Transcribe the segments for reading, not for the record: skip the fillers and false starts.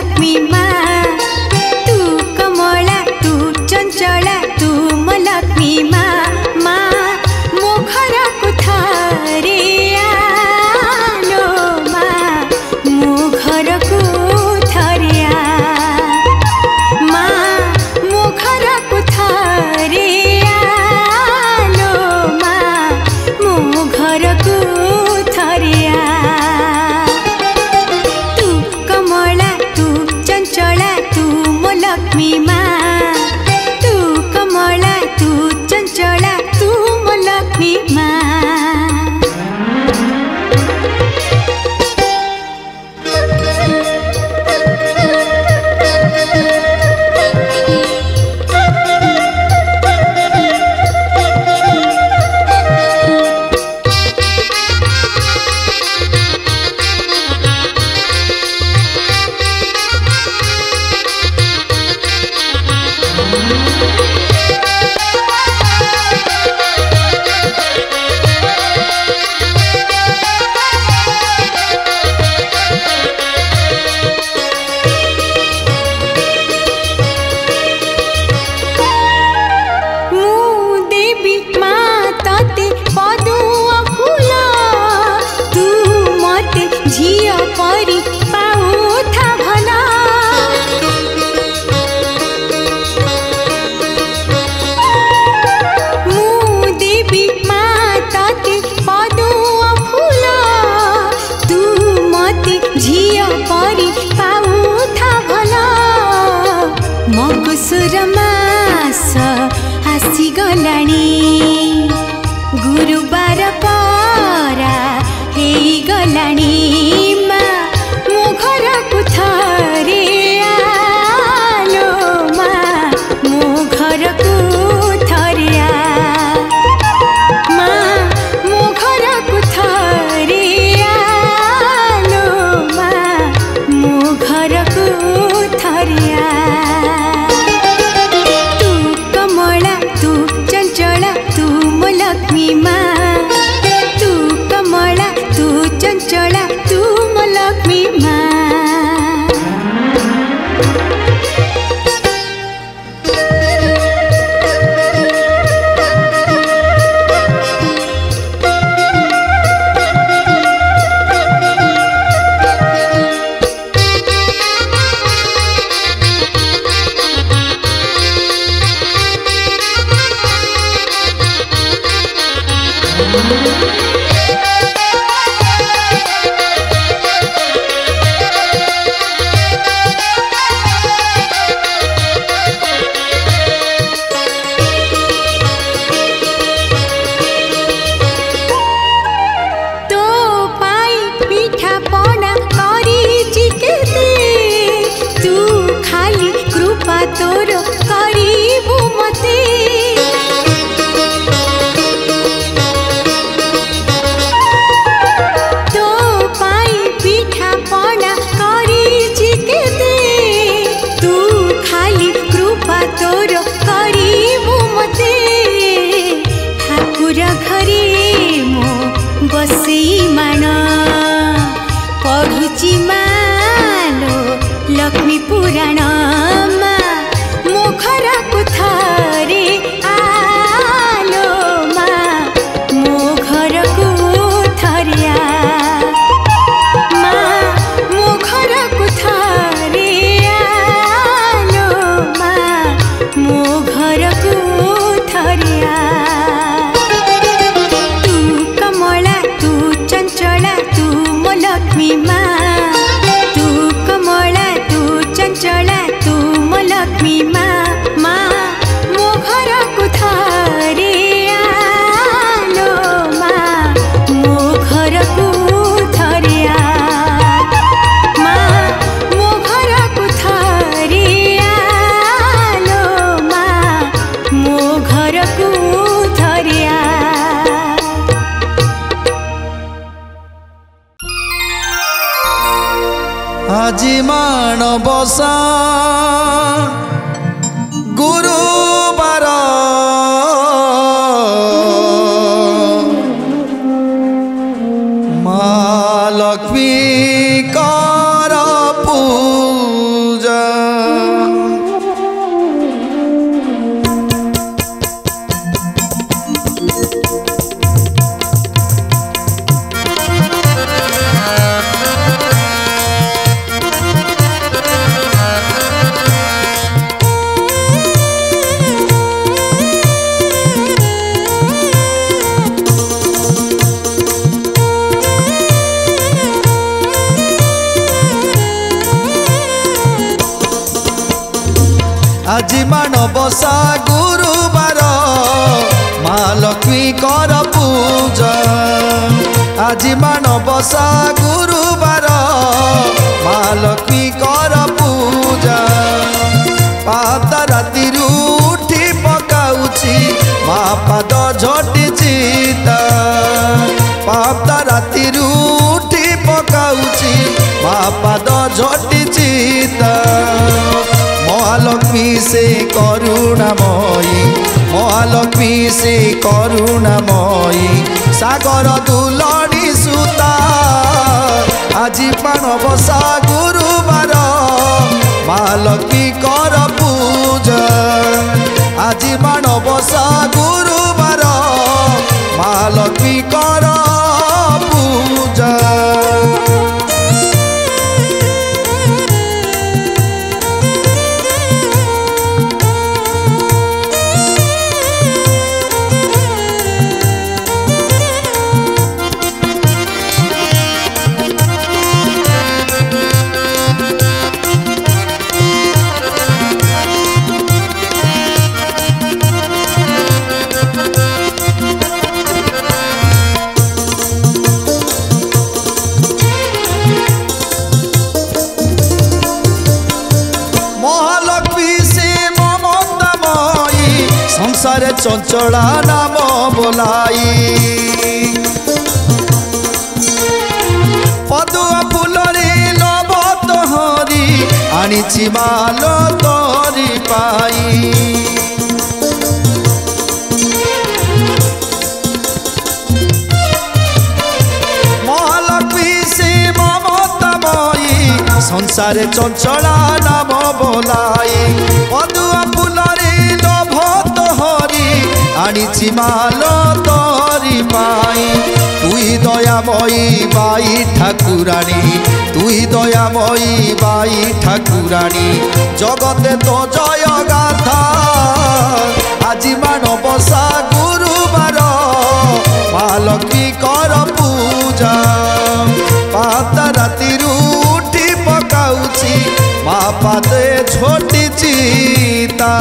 लक्ष्मी माँ तू कमला तू चंचला तू मो लक्ष्मी माँ माँ मो घर को थारे आलो माँ मो घर को थारे माँ मो घर को थारे आलो माँ मो घर को थारे तू कमला तू चंचला तू मो लक्ष्मी माँ तू कमला तू चंचला तू मो लक्ष्मी माँ गुरुबार परा हे गलानी माँ मो घर को थारे आलो माँ मो घर को थारे माँ मो घर को थारे आलो माँ मो घर को थारे तू कमला तू चंचला तू मो लक्ष्मी माँ तू कमला तू चंचला तू मो लक्ष्मी माँ तोर करीबू मते तो पाई पिठा पना करी चिकेते तू खाली कृपा तोर करीबू मते ठाकुर घरे मो बसई मान पढ़ुची मालो लक्ष्मी पुराण घर को थारे आलो माँ मो घर को थारे माँ मो घर को थारे आलो माँ मो घर को थारे तू कमला तू चंचला तू मो लक्ष्मी माँ तू कमला तू चंचला तू मो लक्ष्मी माँ আজি माणबसा गुरुबार माँ लक्ष्मी कर पूजा আজি মানবসা গুরুবার মা লক্ষ্মী কর পূজা আজি মানবসা গুরুবার মা লক্ষ্মী কর পূজা পাতা রাতিরু উঠি পকাউছি মা পাদ ঝটি চিতা পাতা রাতিরু উঠি পকাউছি মা পাদ ঝটি চিতা মহালক্ষ্মী সে করুণাময়ী মহালক্ষ্মী সে করুণাময়ী সাগর দুলনি সুতা আজি মানবসা গুরুবার মহালক্ষ্মী কর পূজা আজি মানবসা গুরুবার মহালক্ষ্মী কর পূজা संसार चंचला नाम बोलाई पदुआ फुलरे लभ तोहरी आनिछि माल तोरी पाई महालक्ष्मी से ममतामयी संसार चंचला नाम बोलाई पदुआ फुलरे आनिछि माल तोरी पाई तुई दयामयी बाई ठाकुराणी तुई दयामयी बाई ठाकुराणी जगते तो जय गाथा আজি मानबसा गुरुबार महालक्ष्मी कर पूजा पाता रातिरु उठी पकाउछि मा पादे छोटी चिता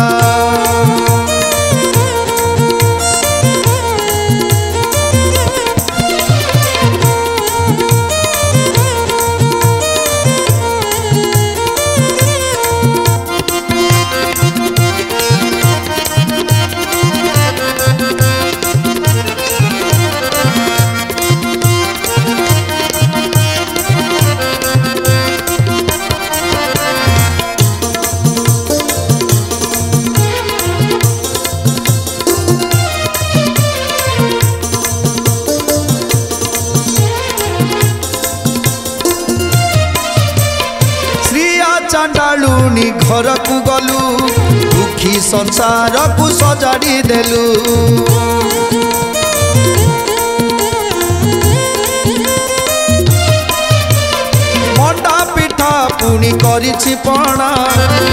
चांडालुनी घर को गलु दुखी संसार को सजाड़ी देलु मंडा पिठा पुनी करिछि पणा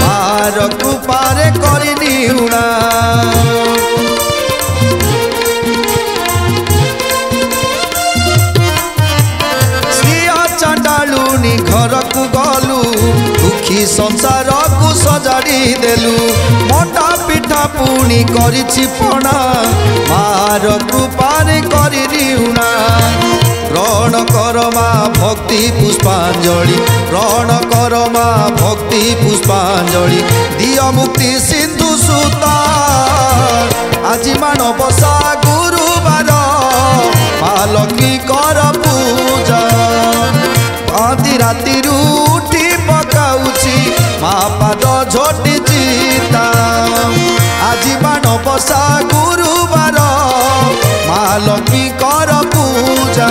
मार कृपारे करिनी उणा चांडालुनी घर को गलु दुखी संसार को सजाड़ी देलु मंडा पिठा पुनी करिछि पणा मार कृपारे करिनी उणा ग्रहण कर मा भक्ति पुष्पांजलि ग्रहण कर मा भक्ति पुष्पांजलि दिय मुक्ति सिंधु सुता আজি मानबसा गुरुबार महालक्ष्मी कर पूजा आदि रातिरु उठी पकाउछि मा पाद झटी चिता আজি मानबसा गुरुबार महालक्ष्मी कर पूजा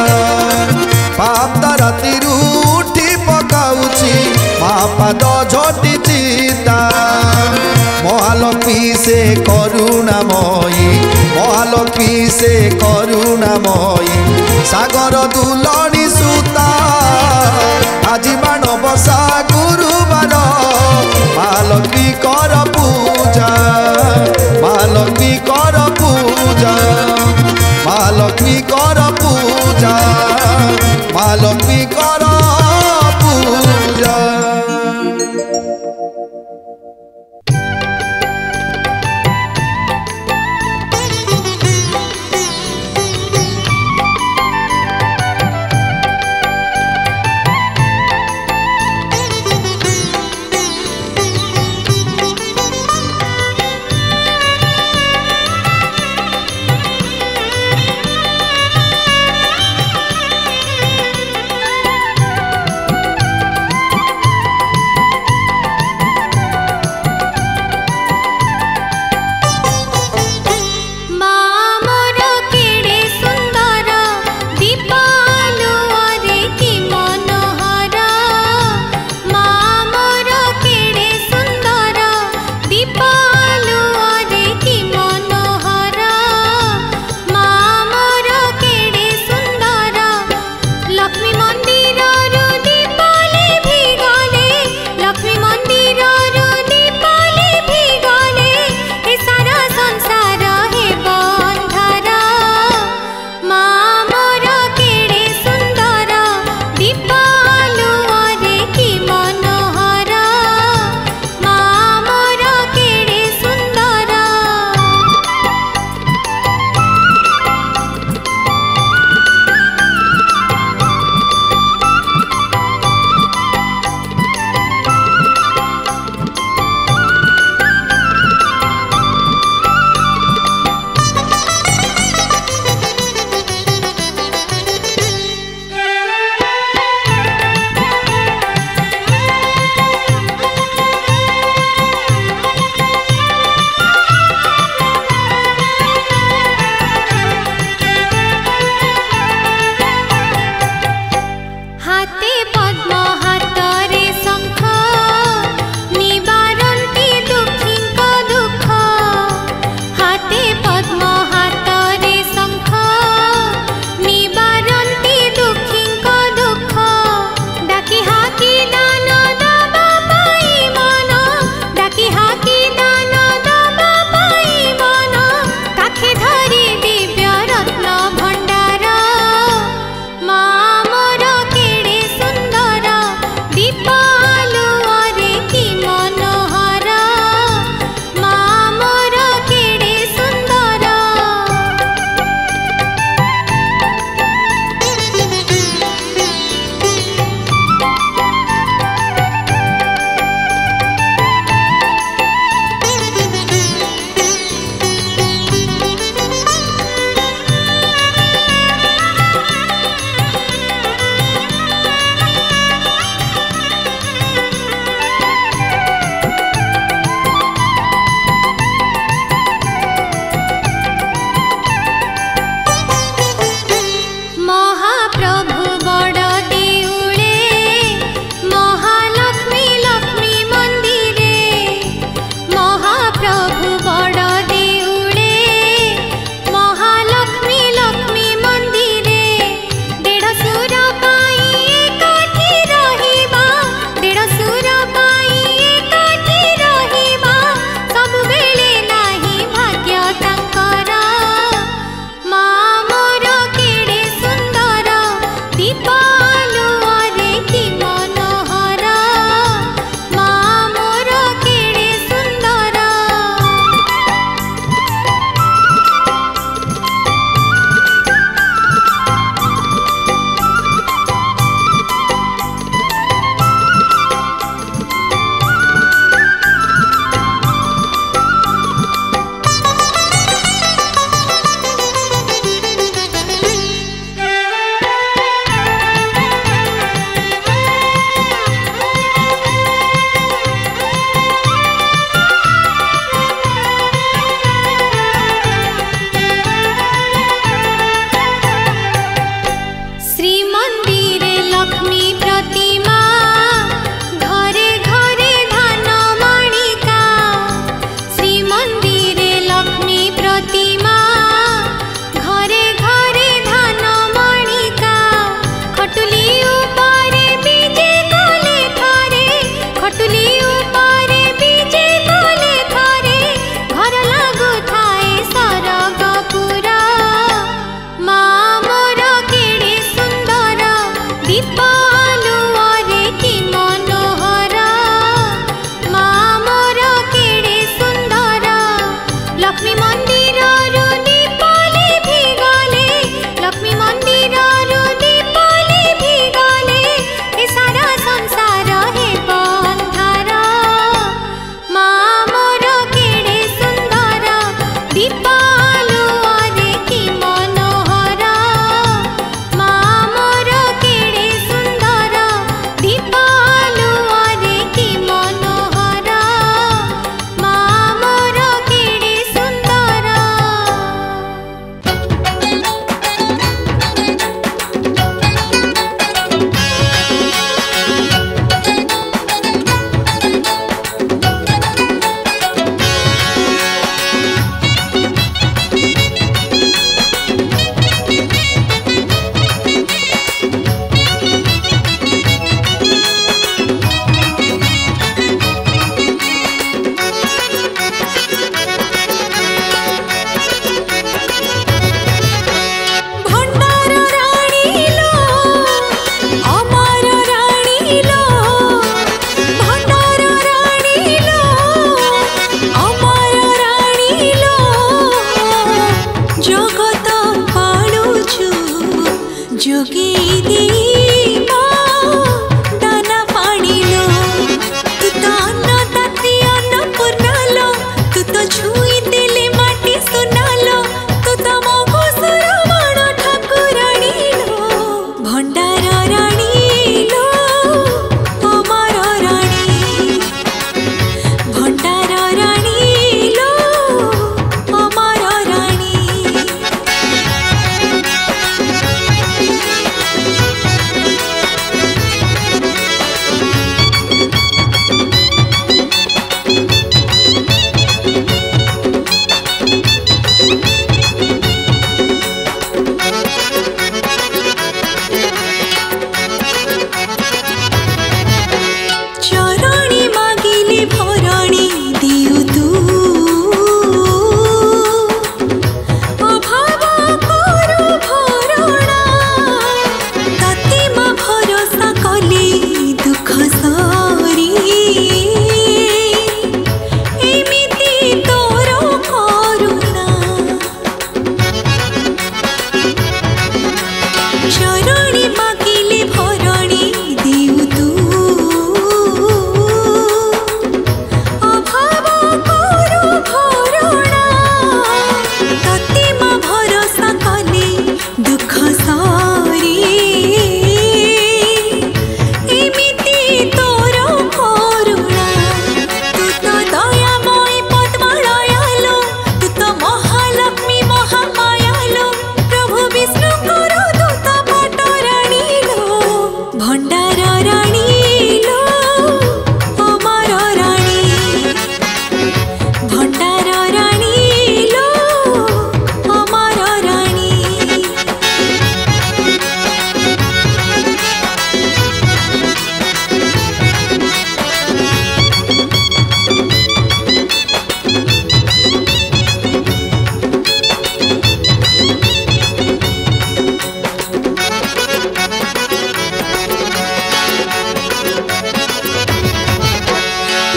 पाता रातिरु उठी पकाउछि मा पाद झटी चिता महालक्ष्मी से करुणामयी महालक्ष्मी से करुणामयी सागर दुलनी सुता আজি मानबसा गुरुबार महालक्ष्मी कर पूजा महालक्ष्मी कर पूजा महालक्ष्मी कर पूजा महालक्ष्मी कर पूजा।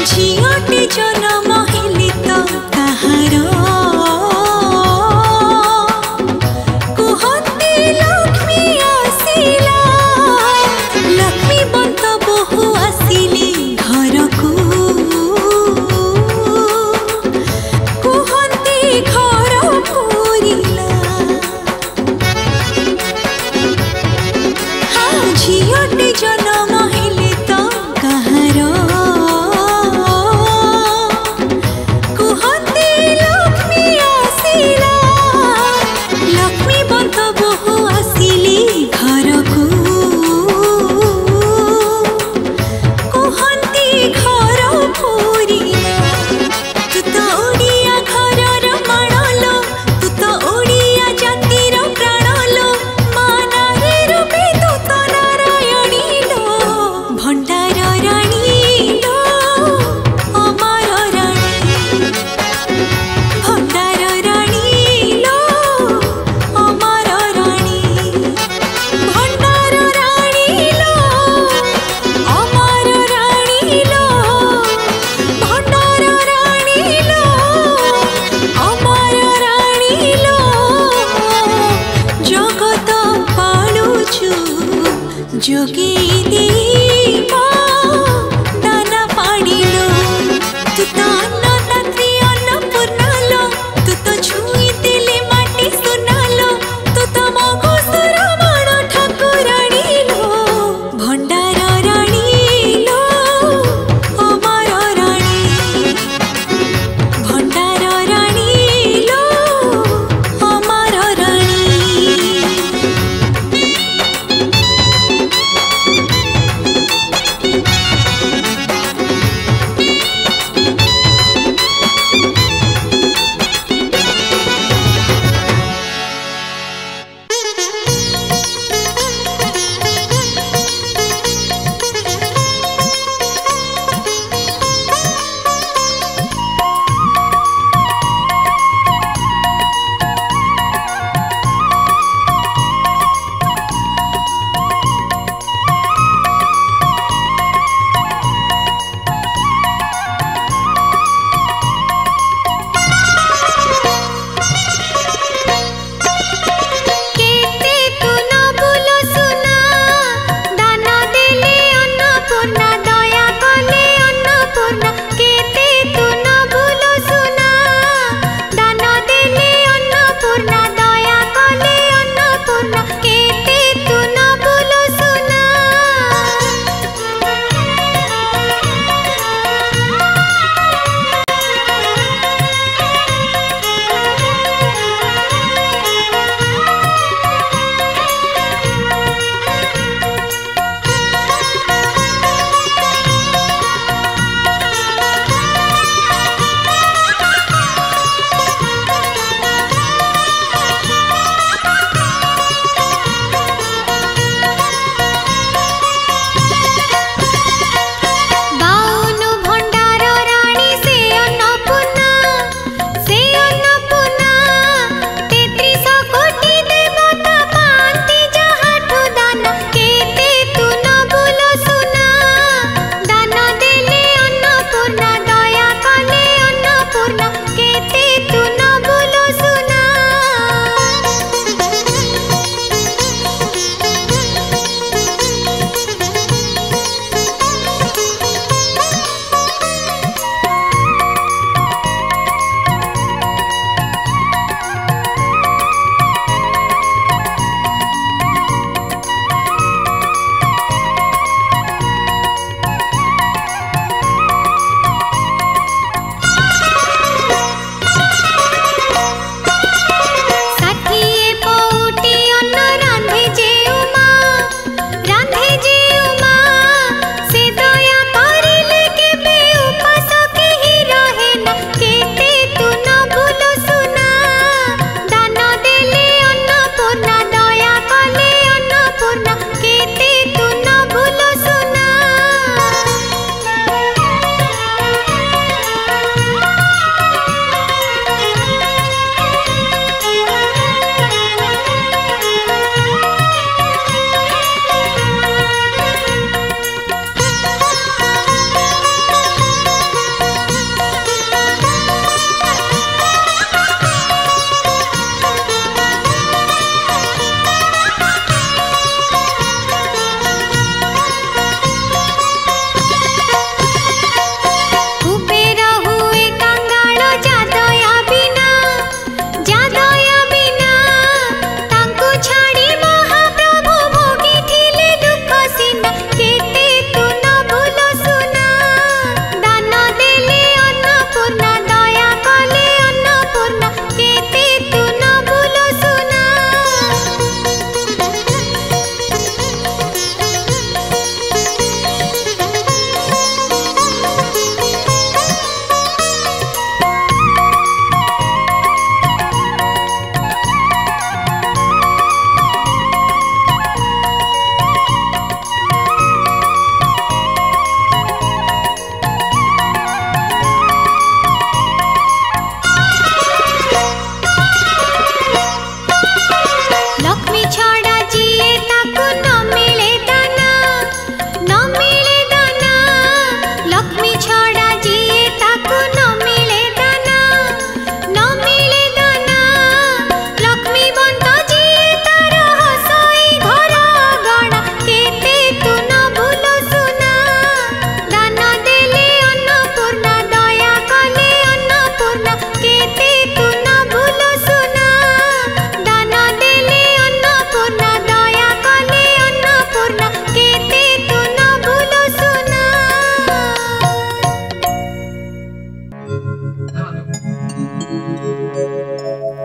झियोटे जन्म हेली तो कहार कुहती लक्ष्मी आसिला लक्ष्मी बंत बहु आसिली घर को कुहती घर पूरिला हाँ झियोटे जन्म हेली तो कहार जोगी दीवा दाना पाड़िलो तू तो अन्नदात्री अन्नपूर्णालो तू तो छुई दिले माटी सुनालो तू तो मघुसुर बड़ ठाकुराणीलो भंडार राणीलो अमर राणी भंडार राणीलो अमर राणी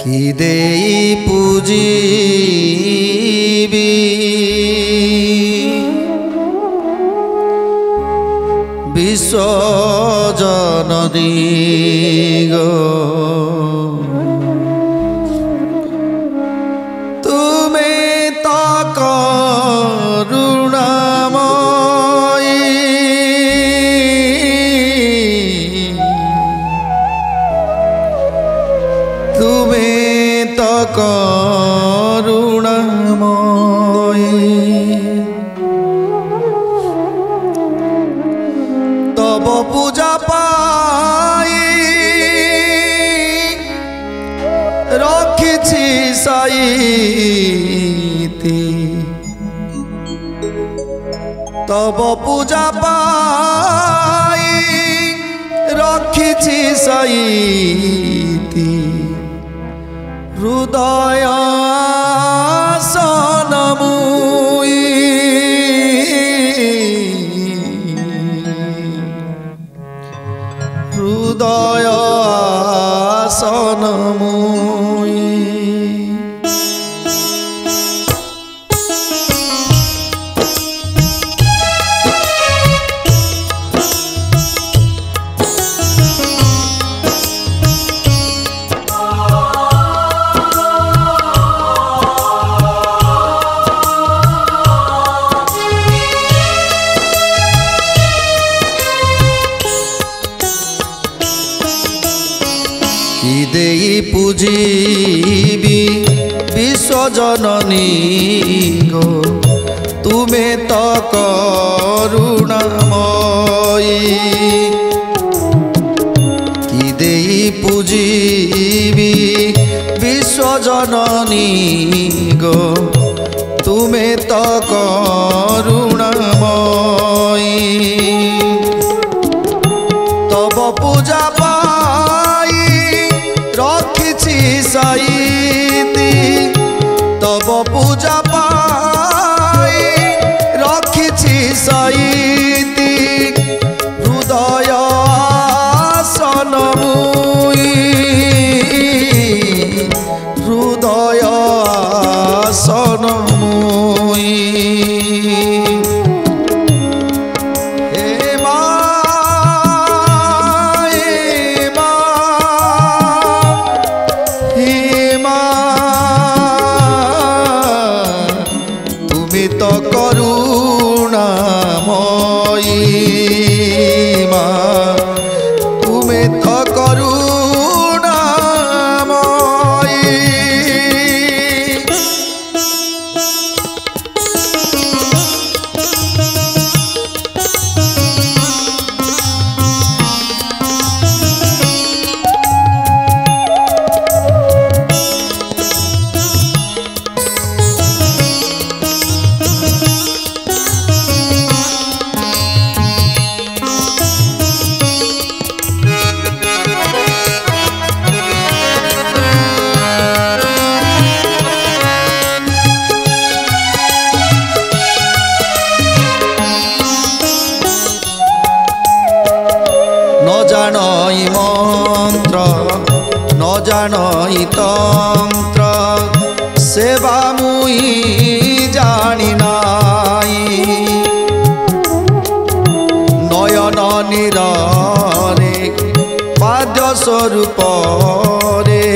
কি দেই পুজিবি বিশ্বজননী গো তুমি তো করুণাময়ী তুমি তো করুণাময়ী তব পূজা পাই রখিছি সাইতি তব পূজা পাই রখিছি সাইতি হৃদয় সনমুই হৃদয় সনমুই কি দেই পুজিবি বিশ্বজননী গো তুমি তো করুণাময়ী কি দেই পুজিবি বিশ্বজননী গো তুমি তো করুণাময়ী তব পূজা পাই রখিছি সাইতি তব পূজা পাই রখিছি সাইতি হৃদয় সনমুই হৃদয় সনমুই তো করুণাময়ী মা তুমি তো করুণাময়ী জানই মন্ত্র ন জানই তন্ত্র সেবা মুই জানি নাই নয়ন নিরে পাদ্য স্বরূপরে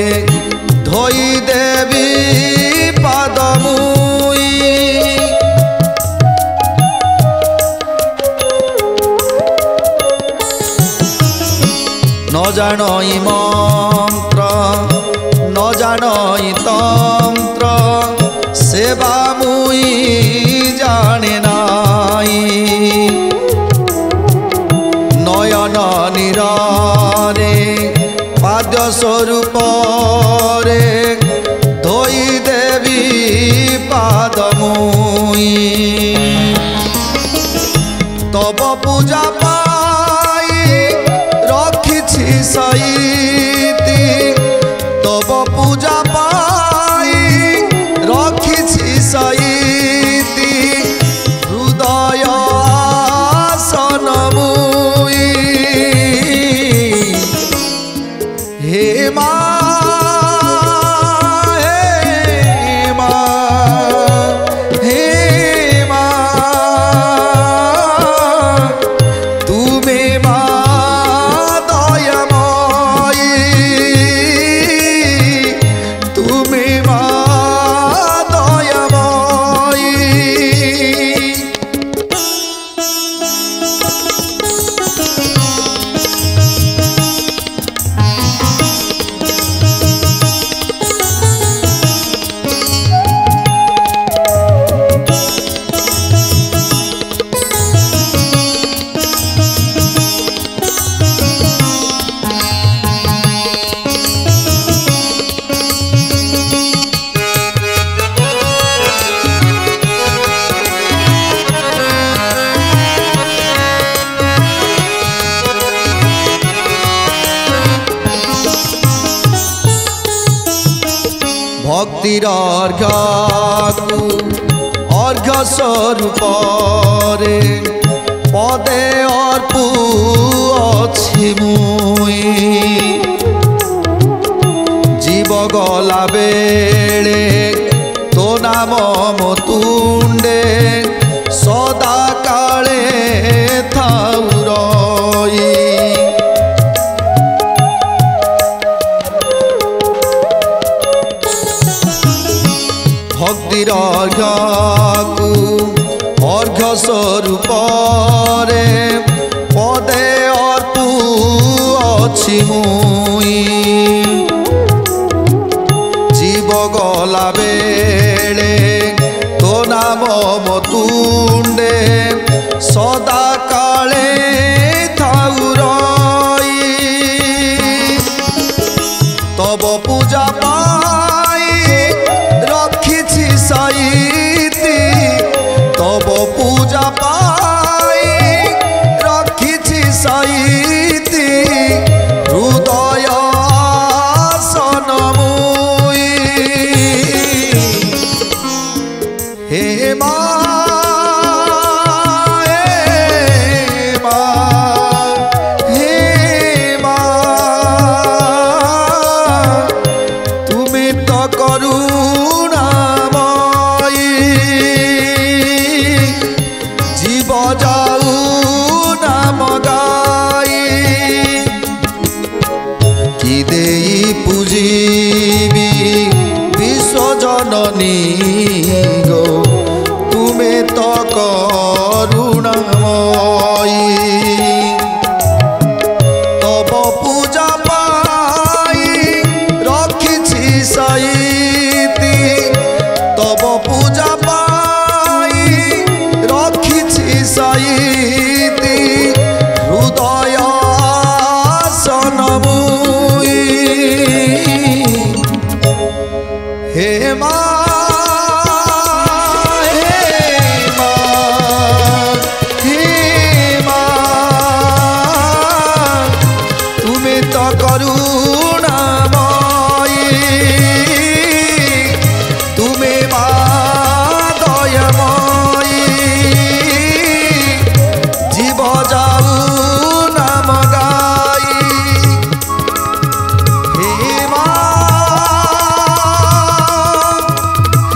ধই দেবী পাদমুই ন জানই মন্ত্র ন জানই তন্ত্র সেবা মুই জানি নাই নয়ন নিরে পাদ্য স্বরূপরে ধই দেবী পাদমুই তব পূজা পাই রখিছি সাইতি তব পূজা পাই রখিছি সাইতি হৃদয় সনমুই হে মা भक्तिर अर्घ्यकु अर्घ्य स्वरूप रे पदे अर्पुअछि मुई जीव गला बेले तो नाम मो तुंडे सदा काले थाउ रही भक्तिर अर्घ्यकु अर्घ्य स्वरूप रे पदे अर्पुअछि मुई जीव गला बेले तो नाम मो तुंडे सदा काले थाउ रही तब पूजा तब पूजा पाई रखिछि सईति हृदय आसन मुई हे माँ तुम्हें तो करुणामयी जीव जाऊ नाम गाई कि देई पूजीबी विश्वजननी गो तुम्हें तो करुणामयी तब पूजा पाई रखिछि सईति तब पूजा पाई रखिछि सईति हृदय आसन मुई हे माँ तुम्हें तो करुणामयी तुम्हें माँ दयामयी जीव जाऊ नाम गाई हे माँ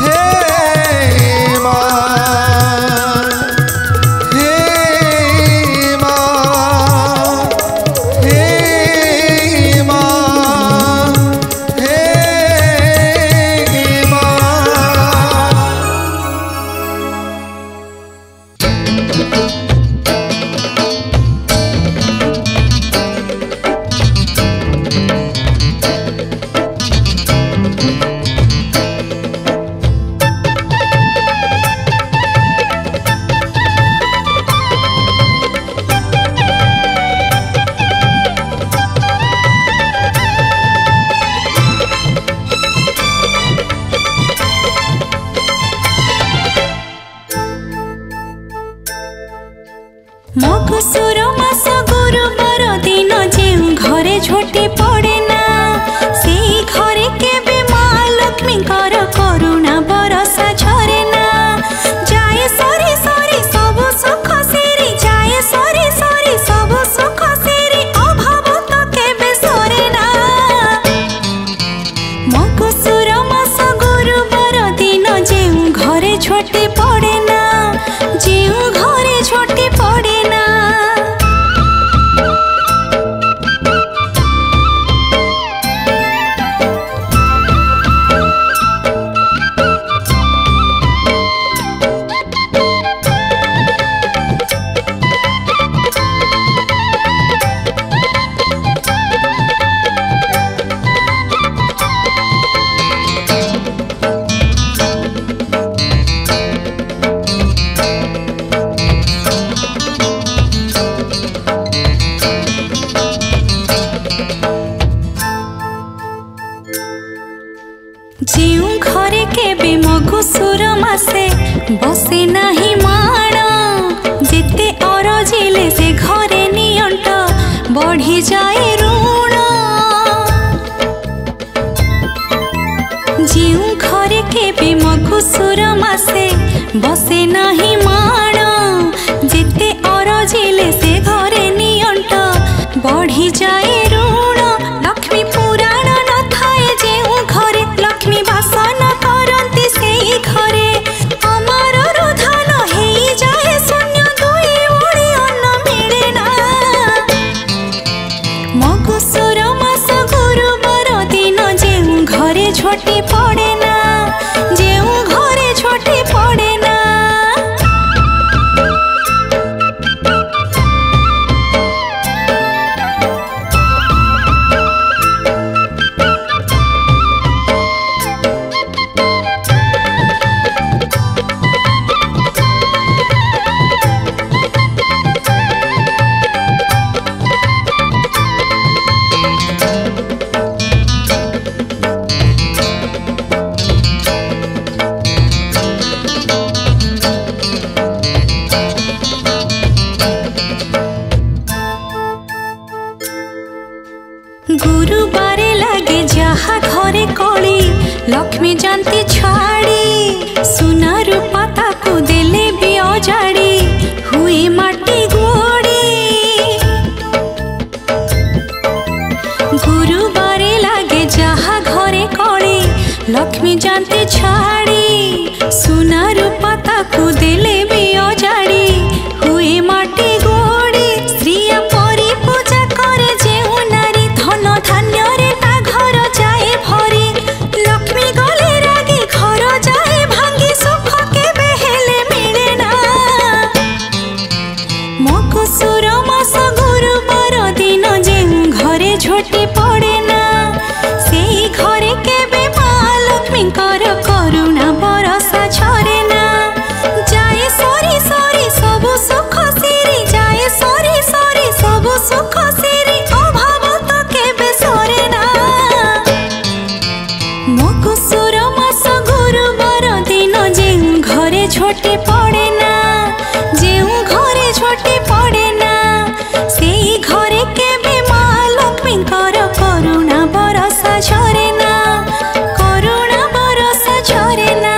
हे माँ हे माँ हे माँ हे माँ। मघुसुर मास गुरुवार दिन जेउ घरे झोटी पड़े ना से घरे केबे माँ लक्ष्मी करुणा बरसा झरे ना जाए सरी सरी सब सुख सेरी जाए सरी सरी सब सुख सेरी अभाव तो केबे सरे ना मघुसुर मास गुरुवार दिन जेउ घरे झोटी पड़े ना जेउ घरे झोटी पड़े ना जेउ घरे केबे मघुसुर मासे बसे नाही माण जेते अरजिले से घरे नियंट बढ़ी जाए ऋण जेउ केबे मघुसुर मासे बसे नाही माण जेते अरजिले से घरे नियंट बढ़ी जाए ऋण लक्ष्मी पुराण न थाए जेउ घरे लक्ष्मी बासन करती सेई घरे अमर रुधन हेई जाए शून्य दुई ओड़ी अन्न मिले ना मघुसुर मास गुरुवार दिन जेउ घरे झोटी पड़े ना जेउ घरे झोटी पड़े ना गुरुबारे लगे जहा घरे कली लक्ष्मी जानती छाड़ी सुना रूपा ताकू देले भी अजाड़ी हुए माटी गोड़ी गुरुबारे लगे जहा घरे कली लक्ष्मी जानती छाड़ी सुना रूपा ताकू देले भी अजाड़ी हुए माटी गोड़ी स्त्रिया परी पूजा करे जेउ नारी धन धान्य रे ता घर जाए भरी लक्ष्मी गले रागी घर जाए भांगी सुख केबे हेले मिले ना मघुसुर मास गुरुवार दिन जेउ घरे झोटी पड़े ना सेई घरे केबे माँ लक्ष्मी करुणा बरसा झरे ना जाए सरी सरी सबु सुख सिरी जाए सरी सरी सबु सुख सिरी अभाव तो केबे सरे ना मघुसुर मास गुरुवार दिन जेउ घरे झोटी पड़े ना जेउ घरे झोटी पड़े ना सेई घरे केबे माँ लक्ष्मी करुणा बरसा झरे ना करुणा बरसा झरे ना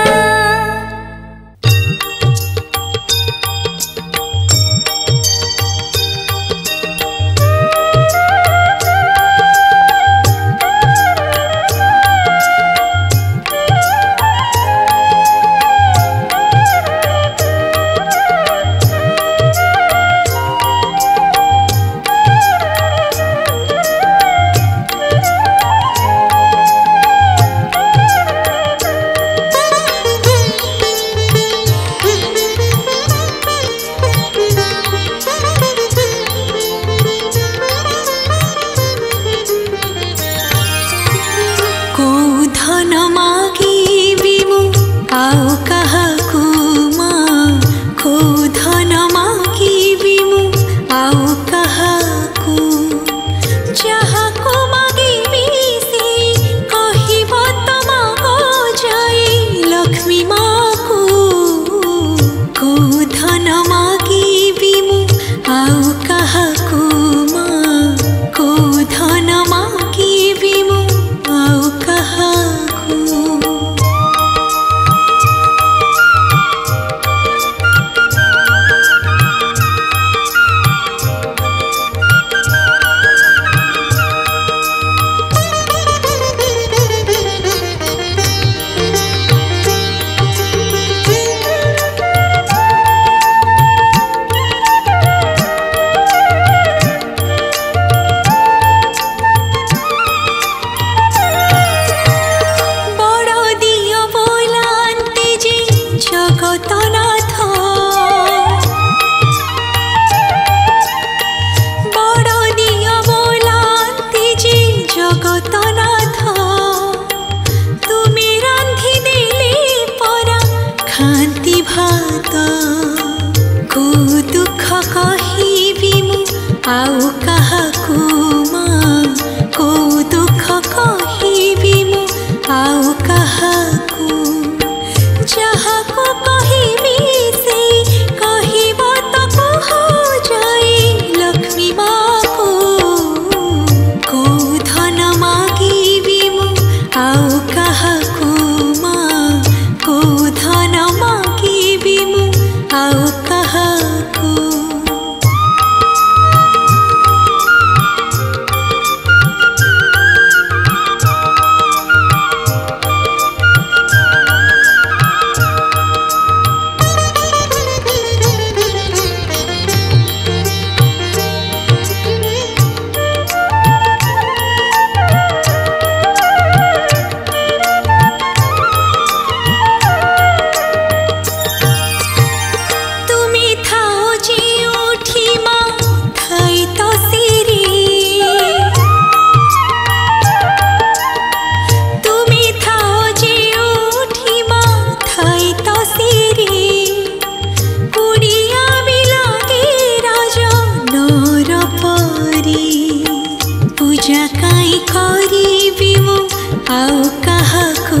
आउ काहाकु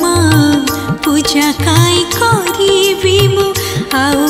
माँ पूजा काई करिबी मु आउ